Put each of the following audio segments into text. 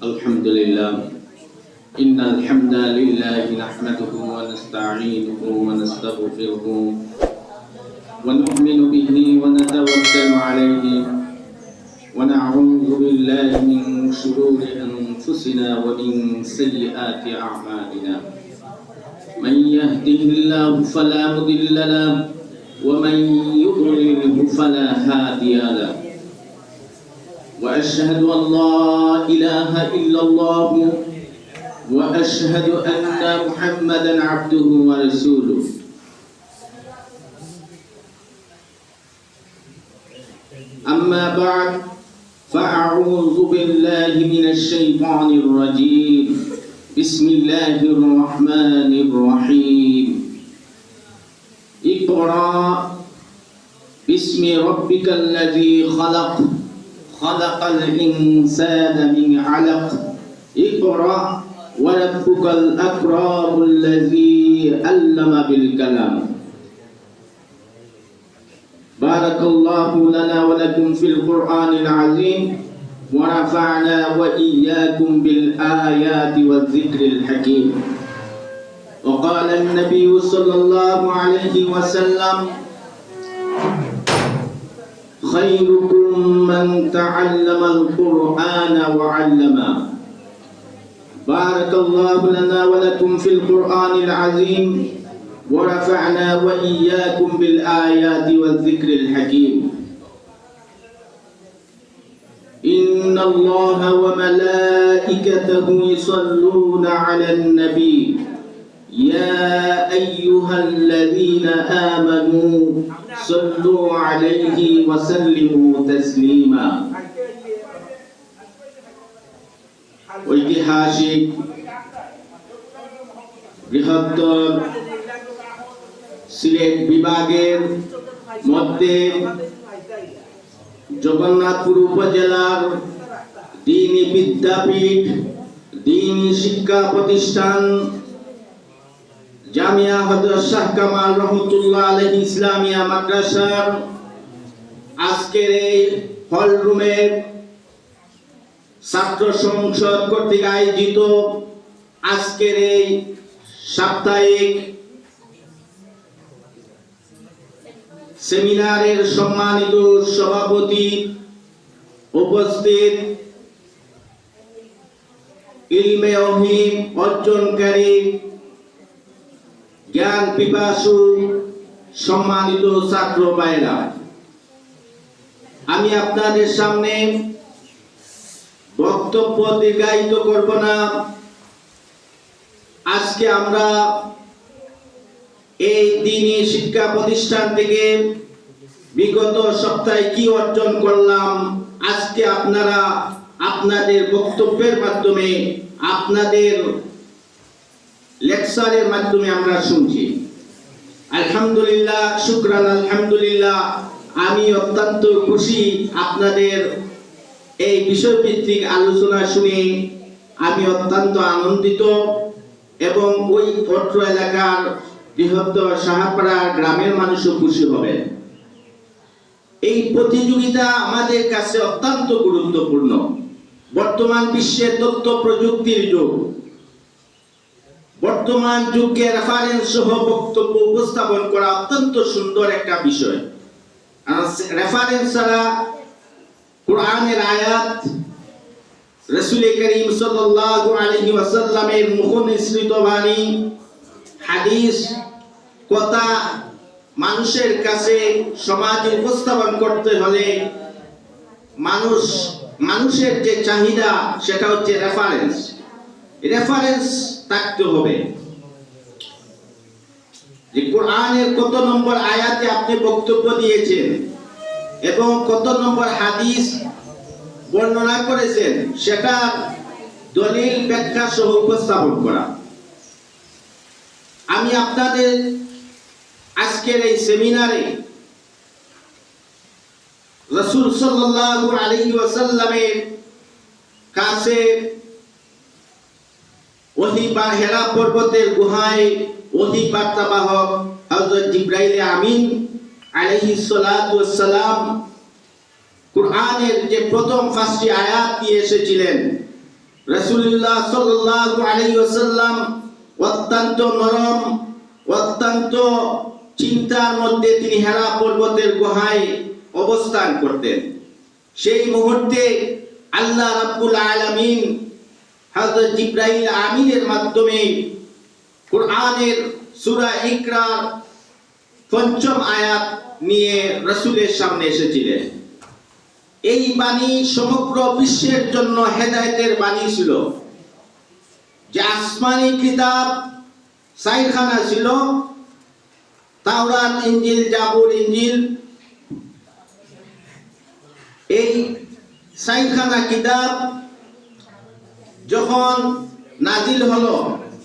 الحمد لله إن الحمد لله نحمده ونستعينه ونستغفره ونؤمن به ونتوكل عليه ونعوذ بالله من شرور أنفسنا ومن سيئات أعمالنا من يهده الله فلا مضل له ومن يضلله فلا هادي له وأشهد أن لا إله إلا الله وأشهد أن محمدا عبده ورسوله أما بعد فأعوذ بالله من الشيطان الرجيم بسم الله الرحمن الرحيم اقرأ باسم ربك الذي خلق الإنسان من علق اقرأ وربك الأكرم الذي علم بالقلم بارك الله لنا ولكم في القرآن العظيم ونفعنا وإياكم بالآيات والذكر الحكيم وقال النبي صلى الله عليه وسلم خيركم من تعلم القرآن وعلمه بارك الله لنا ولكم في القرآن العظيم ورفعنا وإياكم بالآيات والذكر الحكيم إن الله وملائكته يصلون على النبي يا أيها الذين آمنوا صلوا عليه وسلموا تسليما ঐতিহাসিক বৃহত্তর সিলেট বিভাগের মধ্যে জগন্নাথপুর উপজেলার দ্বীনি বিদ্যাপীঠ দ্বীনি শিক্ষা প্রতিষ্ঠান জামিয়া হযরত শাহ কামাল রহমাতুল্লাহ আলাইহি ইসলামিয়া মাদ্রাসার আজকের এই হল রুমে ছাত্র সংসদ কর্তৃক আয়োজিত আজকের এই সাপ্তাহিক সেমিনারের সম্মানিত সভাপতি উপস্থিত ইলমে অহিম অর্জনকারী জ্ঞান পিপাসু সম্মানিত ছাত্র ভাইরা, আমি আপনাদের সামনে বক্তব্য দীর্ঘায়িত করব না। আজকে আমরা এই দ্বীনি শিক্ষা প্রতিষ্ঠান থেকে বিগত সপ্তাহে কি অর্জন করলাম, আজকে আপনারা আপনাদের বক্তব্যের মাধ্যমে আপনাদের লেকচারের মাধ্যমে আমরা শুনছি। আলহামদুলিল্লাহ, শুকরান আলহামদুলিল্লাহ। আমি অত্যন্ত খুশি আপনাদের এই বিষয়ভিত্তিক আলোচনা শুনে আমি অত্যন্ত আনন্দিত এবং ওই অত্র এলাকার বৃহত্তর সাহাপাড়া গ্রামের মানুষও খুশি হবে। এই প্রতিযোগিতা আমাদের কাছে অত্যন্ত গুরুত্বপূর্ণ। বর্তমান বিশ্বে তথ্য প্রযুক্তির যুগ, বর্তমান যুগে রেফারেন্স সহ বক্তব্য উপস্থাপন করা অত্যন্ত সুন্দর একটা বিষয়। রেফারেন্স ছাড়া কোরআনের আয়াত, রাসূল করিম সাল্লাল্লাহু আলাইহি ওয়াসাল্লামের মুখনিসৃত বাণী, হাদিস, কথা মানুষের কাছে সমাজে উপস্থাপন করতে হলে মানুষের যে চাহিদা সেটা হচ্ছে রেফারেন্স থাকতে হবে। যে কোরআনের কত নম্বর আয়াতে আপনি বক্তব্য দিয়েছেন এবং কত নম্বর হাদিস বর্ণনা করেছেন সেটা দলিল ব্যাখ্যা সহ উপস্থাপন করা। আমি আপনাদের আজকের এই সেমিনারে রাসূল সাল্লাল্লাহু আলাইহি ওয়াসাল্লামের কাছে ওহী বা হেরা পর্বতের গুহায় ওহী বার্তাবাহক হযরত জিবরাইল আমিন আলাইহিস সালাতু ওয়াস সালাম কোরআনের যে প্রথম 5টি আয়াত দিয়ে এসেছিলেন, রাসূলুল্লাহ সাল্লাল্লাহু আলাইহি ওয়াসাল্লাম অত্যন্ত নরম, অত্যন্ত চিন্তার মধ্যে তিনি হেরা পর্বতের গুহায় অবস্থান করতেন। সেই মুহূর্তে আল্লাহ রাব্বুল আলামিন হযরত জিবরাইল আমিনের মাধ্যমে কোরআনের সূরা ইকরার ৫ম আয়াত নিয়ে রাসূলের সামনে এসেছিলেন। এই বাণী সমগ্র বিশ্বের জন্য হেদায়েতের বাণী ছিল। যে আসমানি কিতাব সাইখানা ছিল, তাওরাত, ইনজিল, জাবুর, ইনজিল, এই সাইখানা কিতাব যখন নাজিল হলো,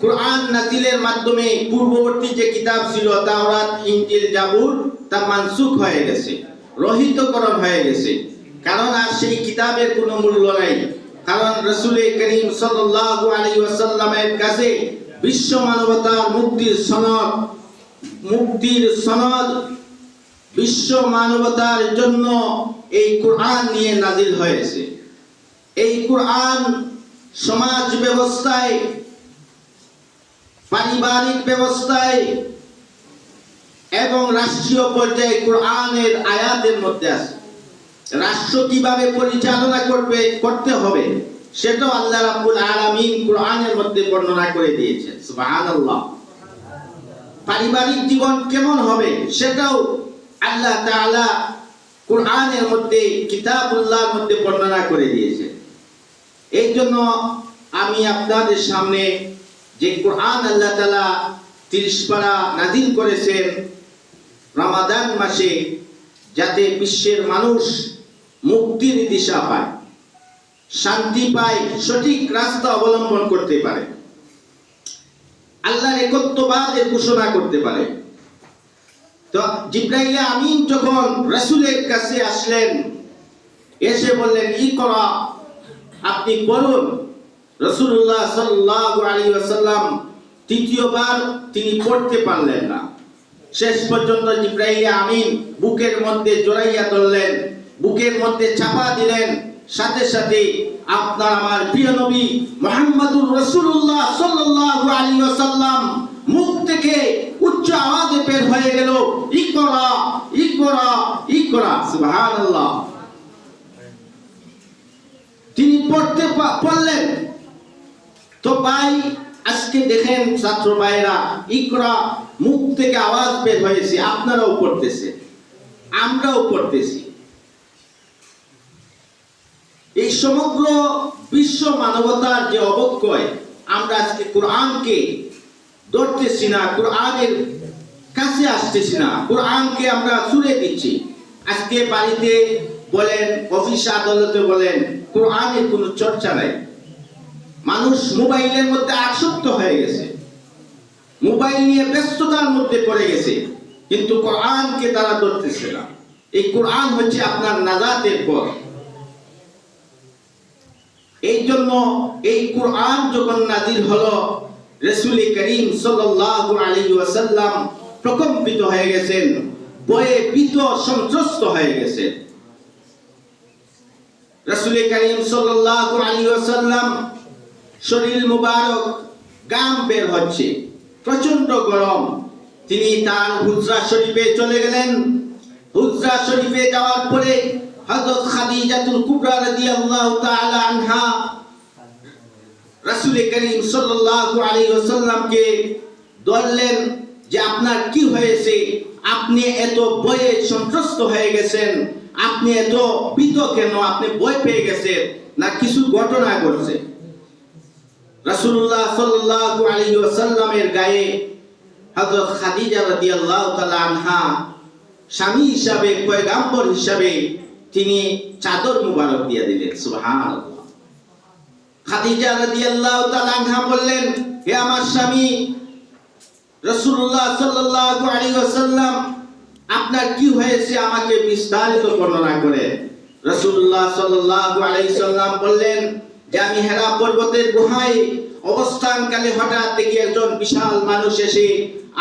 কোরআন নাজিলের মাধ্যমে পূর্ববর্তী যে কিতাব ছিল তাওরাত, ইনজিল, জাবুর, তা মানসুখ হয়ে গেছে, রহিতকরণ হয়ে গেছে। কারণ আর সেই কিতাবের কোনো মূল্য নাই। কারণ রাসূল করিম সাল্লাল্লাহু আলাইহি ওয়াসাল্লামের কাছে বিশ্ব মানবতার মুক্তির সনদ বিশ্ব মানবতার জন্য এই কোরআন নিয়ে নাজিল হয়েছে। এই কোরআন সমাজ ব্যবস্থায়, পারিবারিক ব্যবস্থায় এবং রাষ্ট্রীয় পর্যায়ে কোরআনের আয়াতের মধ্যে আছে। রাষ্ট্র কিভাবে পরিচালনা করতে হবে সেটাও আল্লাহ রাব্বুল আলামিন কোরআনের মধ্যে বর্ণনা করে দিয়েছেন। সুবহানাল্লাহ। পারিবারিক জীবন কেমন হবে সেটাও আল্লাহ তাআলা কোরআনের মধ্যে, কিতাবুল্লাহর মধ্যে বর্ণনা করে দিয়েছেন। এই জন্য আমি আপনাদের সামনে যে কোরআন আল্লাহ তাআলা 30 পারা নাযিল করেছেন রমাদান মাসে, যাতে বিশ্বের মানুষ মুক্তির দিশা পায়, শান্তি পায়, সঠিক রাস্তা অবলম্বন করতে পারে, আল্লাহর একত্ববাদের ঘোষণা করতে পারে। তো জিবরাইল আমিন যখন রাসূলের কাছে আসলেন, এসে বললেন, ইকরা, আপনি পড়ুন। রাসূলুল্লাহ সাল্লাল্লাহু আলাইহি ওয়াসাল্লাম তৃতীয়বার তিনি পড়তে পারলেন না। শেষ পর্যন্ত জিবরাইল আমিন বুকের মধ্যে জড়াইয়া ধরলেন, বুকের মধ্যে চাপা দিলেন। সাথে সাথে আপনার আমার প্রিয় নবী মুহাম্মদুর রাসূলুল্লাহ সাল্লাল্লাহু আলাইহি ওয়াসাল্লাম মুখ থেকে উচ্চ আওয়াজে বের হয়ে গেল, ইকরা, ইকরা, ইকরা। সুবহানাল্লাহ। তিনি পড়লেন। তো ভাই, আজকে দেখেন ছাত্র ভাইরা, ইকরা মুখ থেকে আওয়াজ বের হয়েছে, আপনারাও পড়তেছে, আমরাও পড়তেছি। এই সমগ্র বিশ্ব মানবতার যে অবক্ষয়, আমরা আজকে কোরআনকে ধরতেছি না, কোরআনের কাছে আসতেছি না, কোরআনকে আমরা ছুড়ে দিচ্ছি। আজকে বাড়িতে বলেন, অফিস আদালতে বলেন, কোরআনের কোনো চর্চা নাই। মানুষ মোবাইলের মধ্যে আসক্ত হয়ে গেছে, মোবাইল নিয়ে ব্যস্ততার মধ্যে পড়ে গেছে, কিন্তু কোরআনকে তারা ধরতেছে না। এই কোরআন হচ্ছে আপনার নাজাতের পথ। এই জন্য এই কোরআন যখন নাজিল হলো, রাসূল করিম সাল্লাল্লাহু আলাইহি ওয়াসাল্লাম প্রকম্পিত হয়ে গেছেন, ভয়ে ভীত সন্ত্রস্ত হয়ে গেছেন। রাসূল করিম সাল্লাল্লাহু আলাইহি ওয়াসাল্লাম শরীর মুবারক গাম বের হচ্ছে, প্রচন্ড গরম। তিনি তার হুজরা শরীফে চলে গেলেন। হুজরা শরীফে যাওয়ার পরে হযরত খাদিজাতুল কুবরা রাদিয়াল্লাহু তাআলা আনহা রাসূল করিম সাল্লাল্লাহু আলাইহি ওয়াসাল্লামকে বললেন যে আপনার কি হয়েছে, আপনি এত ভয়ে সন্ত্রস্ত হয়ে গেছেন, আপনি এত ভীত কেন, আপনি ভয় পেয়ে গেছেন না কিছু ঘটনা ঘটছে? রাসূলুল্লাহ সাল্লাল্লাহু আলাইহি ওয়াসাল্লামের গায়ে হযরত খাদিজা রাদিয়াল্লাহু তাআলা আনহা স্বামী হিসাবে, পয়গম্বর হিসাবে তিনি চাদর মুবারক দিয়ে দিলেন। সুবহানাল্লাহ। খাদিজা রাদিয়াল্লাহু তাআলা আনহা বললেন, হে আমার স্বামী রাসূলুল্লাহ সাল্লাল্লাহু আলাইহি ওয়াসাল্লাম, আপনার কি হয়েছে আমাকে বিস্তারিত বর্ণনা করেন। রাসূলুল্লাহ সাল্লাল্লাহু আলাইহি ওয়াসাল্লাম বললেন যে আমি হেরা পর্বতের গুহায় অবস্থানকালে হঠাৎ দেখি একজন বিশাল মানুষ এসে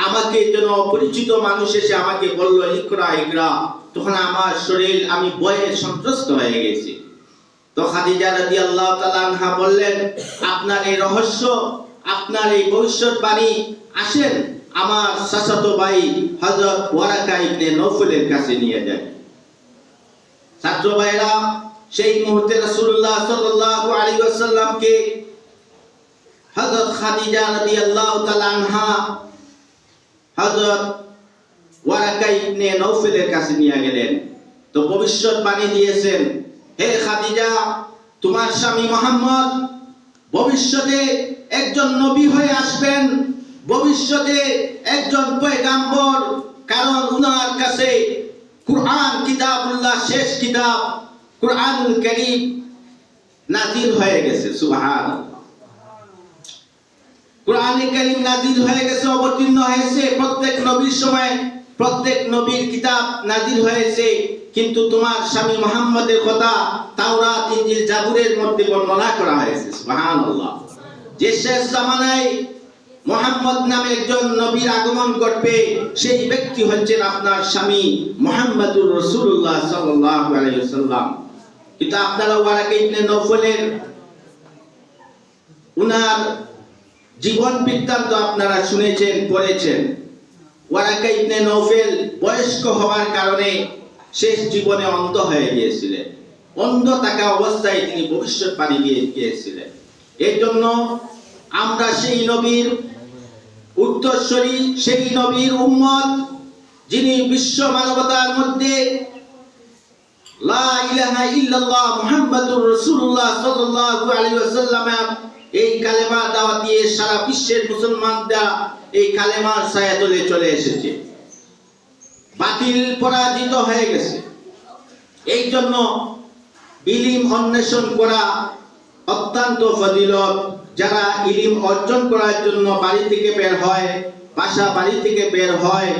আমাকে, যেন অপরিচিত মানুষ এসে আমাকে বলল, ইকরা, ইকরা। তখন আমার শরীর, আমি ভয়ে সন্ত্রস্ত হয়ে গেছি। তো খাদিজা রাদিয়াল্লাহু তাআলা আনহা বললেন, আপনার এই রহস্য, আপনার এই ভবিষ্যৎবাণী, আসেন আমার চাচাতো ভাই হযরত ওয়ারাকা ইবনে নওফলের কাছে নিয়ে যান। ছাত্র ভাইরা সেই মুহূর্তে রাসূলুল্লাহ সাল্লাল্লাহু আলাইহি ওয়াসাল্লামকে হযরত খাদিজা রাদিয়াল্লাহু তাআলা আনহা হযরত ওয়ারাকা ইবনে নওফলের কাছে নিয়ে গেলেন। তো ভবিষ্যৎবাণী দিয়েছেন, হে খাদিজা, তোমার স্বামী মুহাম্মদ ভবিষ্যতে একজন নবী হয়ে আসবেন, ভবিষ্যতে একজন পয়গাম্বর, কারণ উনার কাছে কুরআন কিতাবুল্লাহ, শেষ কিতাব কুরআনুল কারীম নাযিল হয়ে গেছে। সুবহানাল্লাহ। কুরআনুল কারীম নাযিল হয়ে গেছে, অবতীর্ণ হয়েছে। প্রত্যেক নবীর সময় প্রত্যেক নবীর কিতাব নাযিল হয়েছে, কিন্তু তোমার স্বামী মুহাম্মদের কথা তাওরাত, ইনজিল, জাবুরের মধ্যে বর্ণনা করা হয়েছে। সুবহানাল্লাহ। যে শেষ জামানায় মুহাম্মদ নামে একজন নবীর আগমন ঘটবে, সেই ব্যক্তি হচ্ছেন আপনার স্বামী মুহাম্মদুর রাসূলুল্লাহ সাল্লাল্লাহু আলাইহি ওয়াসাল্লাম। কিন্তু আপনারা ওয়ারাকা ইবনে নওফলের উনার জীবন বৃত্তান্ত আপনারা শুনেছেন, পড়েছেন। ওয়ারাকা ইবনে নওফল বয়স্ক হওয়ার কারণে শেষ জীবনে অন্ধ হয়ে গিয়েছিলেন। অন্ধ থাকা অবস্থায় তিনি ভবিষ্যৎবাণী দিয়ে গিয়েছিলেন। এর জন্য আমরা সেই নবীর উত্তরসূরি, সেই নবীর উম্মত, যিনি বিশ্ব মানবতার মধ্যে লা ইলাহা ইল্লাল্লাহ মুহাম্মাদুর রাসূলুল্লাহ সাল্লাল্লাহু আলাইহি ওয়াসাল্লাম এই কালেমা দাওয়াত দিয়ে সারা বিশ্বের মুসলমানরা এই কালেমার ছায়াতলে চলে এসেছে। বাতিল পরাজিত হয়ে গেছে। এই জন্য ইলম অন্বেষণ করা অত্যন্ত ফজিলত। যারা ইলম অর্জন করার জন্য বাড়ি থেকে বের হয়, বাসা বাড়ি থেকে বের হয়,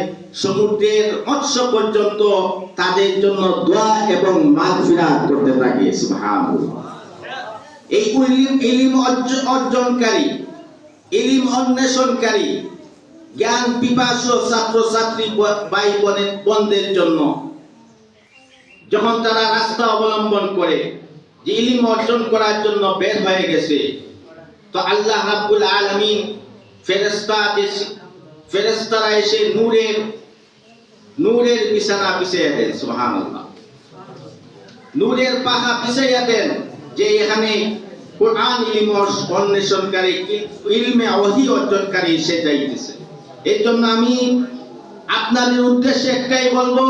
সমুদ্রের মৎস্য পর্যন্ত তাদের জন্য দোয়া এবং মাগফিরাত করতে থাকে। সুবহানাল্লাহ। এই ইলম অর্জনকারী, ইলম অন্বেষণকারী, জ্ঞান পিপাসু ছাত্রছাত্রী ভাই বোনদের জন্য যখন তারা রাস্তা অবলম্বন করে যে ইলম অর্জন করার জন্য বের হয়ে গেছে, তো আল্লাহ রাব্বুল আলামিন ফেরেশতারা এসে নূরের বিছানা বিছিয়ে দেন। সুবহানাল্লাহ। নূরের পাখা বিছাইয়া দেন, যে এখানে কুরআন ইলম অন্বেষণকারী, ইলমে ওহী অর্জনকারী সে যাইতেছে। এর জন্য আমি আপনাদের উদ্দেশ্যে একটাই বলবো,